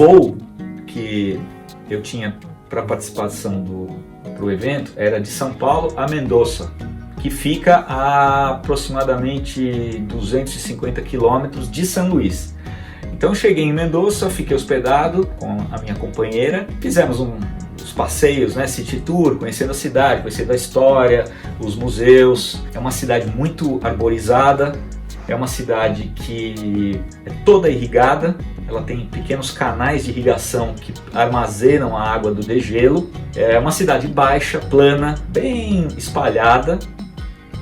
voo que eu tinha para participação do evento era de São Paulo a Mendoza, que fica a aproximadamente 250 quilômetros de São Luís. Então cheguei em Mendoza, fiquei hospedado com a minha companheira, fizemos os passeios, né, City Tour, conhecendo a cidade, conhecendo a história, os museus. É uma cidade muito arborizada, é uma cidade que é toda irrigada, ela tem pequenos canais de irrigação que armazenam a água do degelo. É uma cidade baixa, plana, bem espalhada,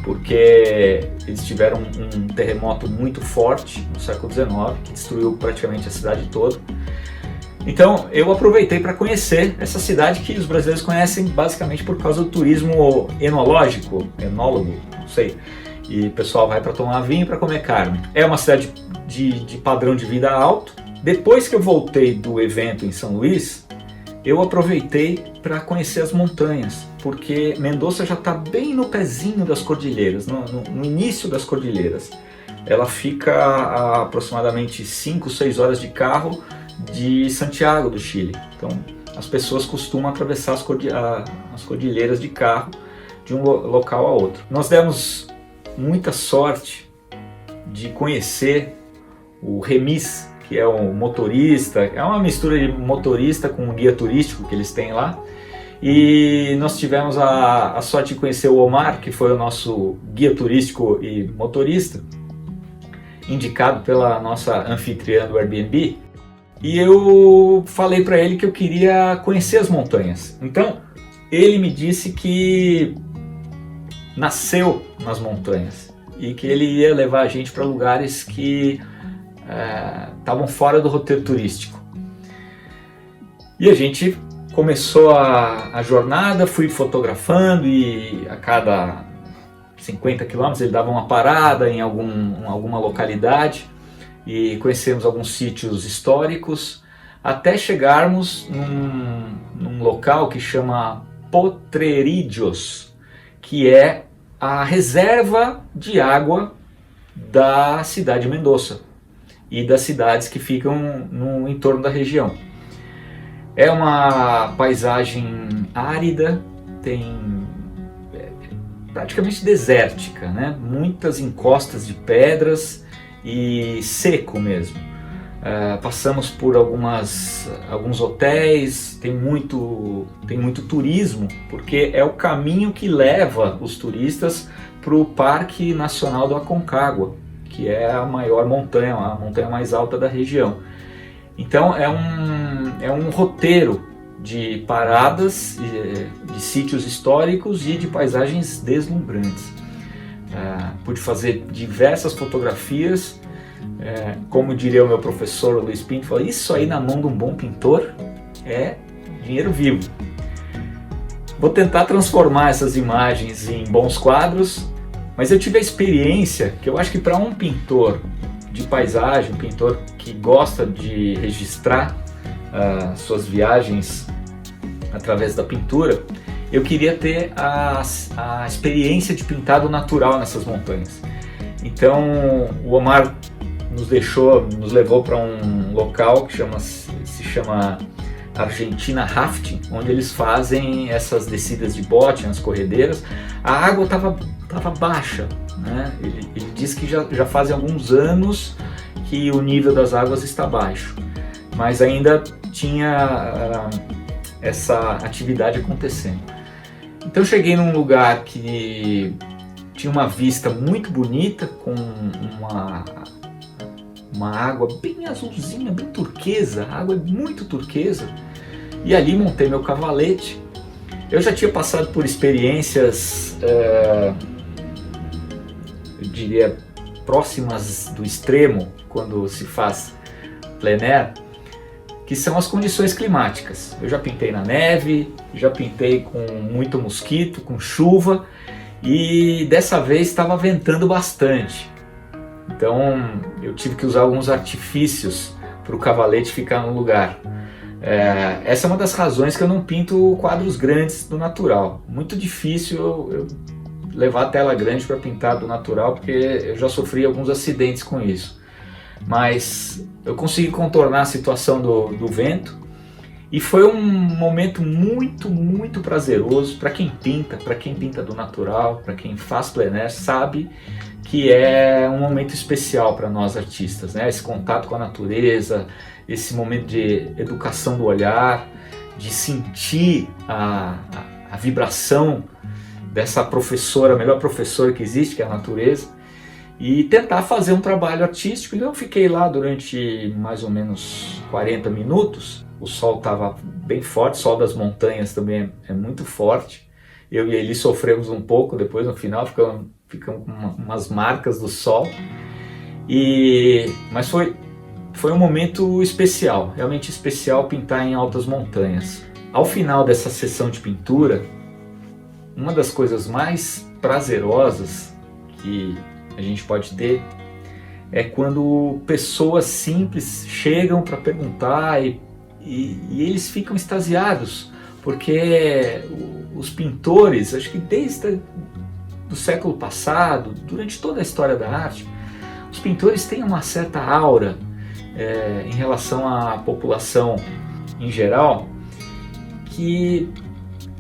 porque eles tiveram um terremoto muito forte no século XIX, que destruiu praticamente a cidade toda. Então eu aproveitei para conhecer essa cidade que os brasileiros conhecem basicamente por causa do turismo enólogo, não sei. E o pessoal vai para tomar vinho e para comer carne. É uma cidade de padrão de vida alto. Depois que eu voltei do evento em São Luís, eu aproveitei para conhecer as montanhas, porque Mendoza já está bem no pezinho das cordilheiras, no início das cordilheiras. Ela fica a aproximadamente 5, 6 horas de carro de Santiago do Chile. Então as pessoas costumam atravessar as cordilheiras de carro de um local a outro. Nós demos muita sorte de conhecer o remis, que é um motorista, é uma mistura de motorista com um guia turístico que eles têm lá. E nós tivemos a sorte de conhecer o Omar, que foi o nosso guia turístico e motorista, indicado pela nossa anfitriã do Airbnb. E eu falei para ele que eu queria conhecer as montanhas. Então ele me disse que nasceu nas montanhas e que ele ia levar a gente para lugares que estavam fora do roteiro turístico. E a gente começou a jornada, fui fotografando e a cada 50 quilômetros ele dava uma parada em alguma localidade e conhecemos alguns sítios históricos até chegarmos num local que chama Potrerillos, que é a reserva de água da cidade de Mendoza e das cidades que ficam no entorno da região. É uma paisagem árida, praticamente desértica, né? Muitas encostas de pedras e seco mesmo. Passamos por alguns hotéis, tem muito turismo, porque é o caminho que leva os turistas para o Parque Nacional do Aconcagua, que é a maior montanha, a montanha mais alta da região. Então é um roteiro de paradas, de sítios históricos e de paisagens deslumbrantes. Pude fazer diversas fotografias, como diria o meu professor Luiz Pinto, falou, isso aí na mão de um bom pintor é dinheiro vivo. Vou tentar transformar essas imagens em bons quadros, mas eu tive a experiência que eu acho que para um pintor de paisagem, um pintor que gosta de registrar suas viagens através da pintura, eu queria ter a experiência de pintar do natural nessas montanhas. Então o Omar nos levou para um local que se chama Argentina Rafting, onde eles fazem essas descidas de bote nas corredeiras. A água estava baixa, né? Ele diz que já fazem alguns anos que o nível das águas está baixo, mas ainda tinha essa atividade acontecendo. Então eu cheguei num lugar que tinha uma vista muito bonita, com uma água bem azulzinha, bem turquesa, a água é muito turquesa, e ali montei meu cavalete. Eu já tinha passado por experiências, eu diria, próximas do extremo, quando se faz plein air, que são as condições climáticas. Eu já pintei na neve, já pintei com muito mosquito, com chuva, e dessa vez estava ventando bastante. Então eu tive que usar alguns artifícios para o cavalete ficar no lugar. Essa é uma das razões que eu não pinto quadros grandes do natural. Muito difícil eu levar a tela grande para pintar do natural, porque eu já sofri alguns acidentes com isso. mas eu consegui contornar a situação do vento e foi um momento muito prazeroso para quem pinta do natural, para quem faz plein air, sabe que é um momento especial para nós artistas, né? Esse contato com a natureza, esse momento de educação do olhar, de sentir a vibração dessa professora, a melhor professora que existe, que é a natureza, e tentar fazer um trabalho artístico. Então eu fiquei lá durante mais ou menos 40 minutos, o sol estava bem forte, o sol das montanhas também é muito forte, eu e ele sofremos um pouco depois, no final ficamos com umas marcas do sol, mas foi um momento especial, realmente especial pintar em altas montanhas. Ao final dessa sessão de pintura, uma das coisas mais prazerosas que a gente pode ter é quando pessoas simples chegam para perguntar e eles ficam extasiados, porque os pintores, acho que desde o século passado, durante toda a história da arte, os pintores têm uma certa aura em relação à população em geral, que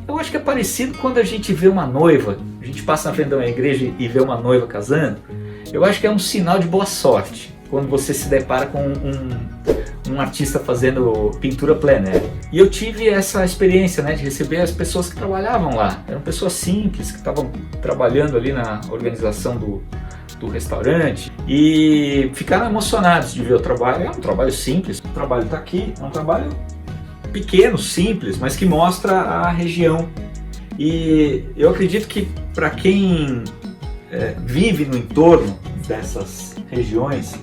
eu acho que é parecido quando a gente vê uma noiva, a gente passa na frente de uma igreja e vê uma noiva casando. Eu acho que é um sinal de boa sorte quando você se depara com um artista fazendo pintura plein air. E eu tive essa experiência, né, de receber as pessoas que trabalhavam lá. Eram pessoas simples que estavam trabalhando ali na organização do restaurante e ficaram emocionados de ver o trabalho. É um trabalho simples, o trabalho está aqui, é um trabalho pequeno, simples, mas que mostra a região. E eu acredito que para quem vive no entorno dessas regiões,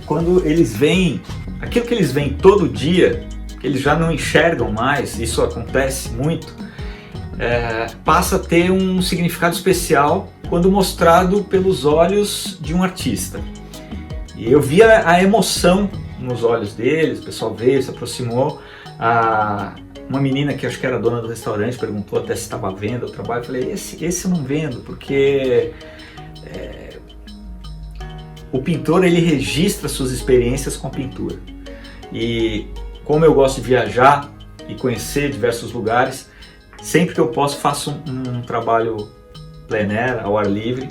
quando eles veem aquilo que eles veem todo dia, que eles já não enxergam mais, isso acontece muito, passa a ter um significado especial quando mostrado pelos olhos de um artista. E eu via a emoção nos olhos deles, o pessoal veio, se aproximou, uma menina que acho que era dona do restaurante perguntou até se estava vendo o trabalho. Eu falei, esse eu não vendo, porque o pintor, ele registra suas experiências com a pintura. E como eu gosto de viajar e conhecer diversos lugares, sempre que eu posso faço um trabalho plein air, ao ar livre,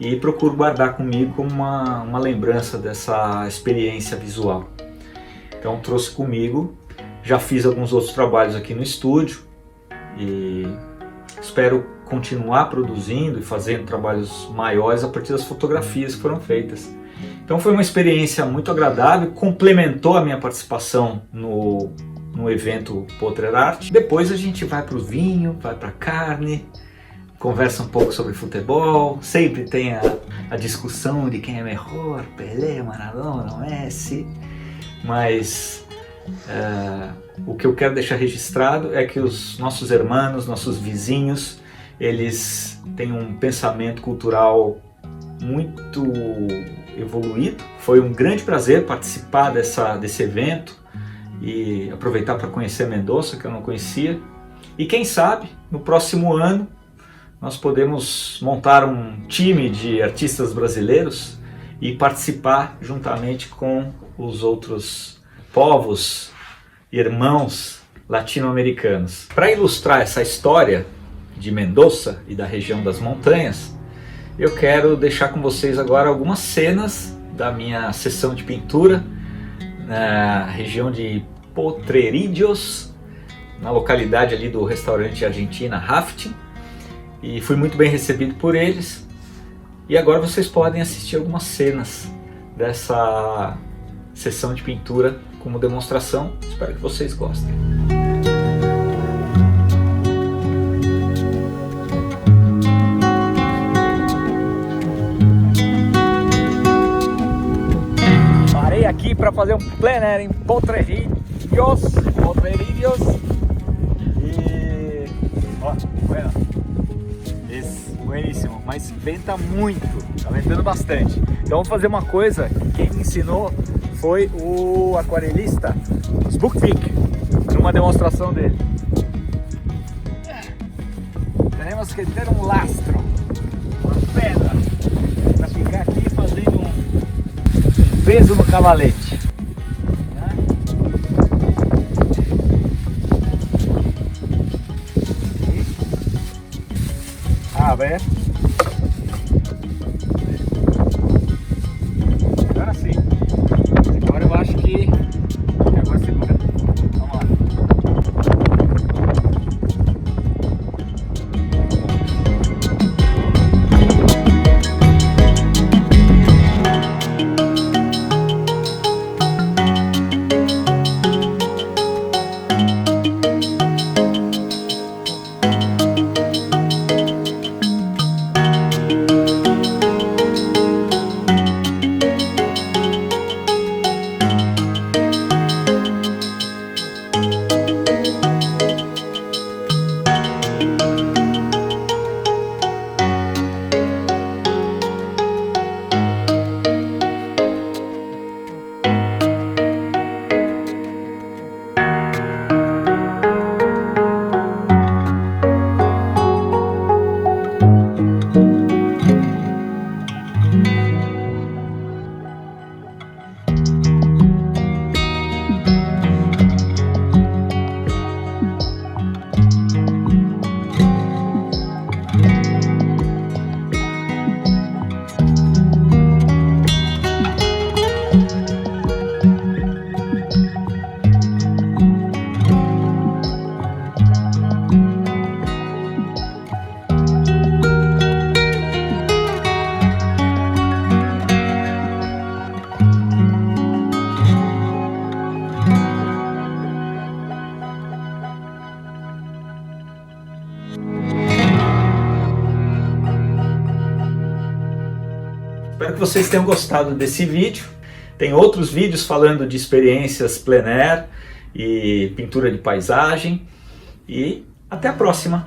e procuro guardar comigo como uma lembrança dessa experiência visual. Então trouxe comigo, já fiz alguns outros trabalhos aqui no estúdio e espero continuar produzindo e fazendo trabalhos maiores a partir das fotografias que foram feitas. Então foi uma experiência muito agradável, complementou a minha participação no evento Potrer Art. Depois a gente vai para o vinho, vai para a carne, conversa um pouco sobre futebol, sempre tem a discussão de quem é melhor, Pelé, Maradona, Messi, mas o que eu quero deixar registrado é que os nossos irmãos, nossos vizinhos, eles têm um pensamento cultural muito evoluído. Foi um grande prazer participar desse evento e aproveitar para conhecer Mendoza, que eu não conhecia, e quem sabe no próximo ano nós podemos montar um time de artistas brasileiros e participar juntamente com os outros povos, irmãos latino-americanos. Para ilustrar essa história de Mendoza e da região das montanhas, eu quero deixar com vocês agora algumas cenas da minha sessão de pintura na região de Potrerillos, na localidade ali do restaurante Argentina Rafting. E fui muito bem recebido por eles. E agora vocês podem assistir algumas cenas dessa sessão de pintura como demonstração. Espero que vocês gostem. Parei aqui para fazer um plein air em Potrerillos. E ó, bueno. Bueníssimo, mas venta muito, tá ventando bastante. Então vamos fazer uma coisa, quem me ensinou foi o aquarelista Sbuckvik, numa demonstração dele. Temos que ter um lastro, uma pedra, para ficar aqui fazendo um preso no cavalete. Abre. Agora sim. Agora eu acho que agora segura. Vamos lá. Espero que vocês tenham gostado desse vídeo. Tem outros vídeos falando de experiências plein air e pintura de paisagem. E até a próxima!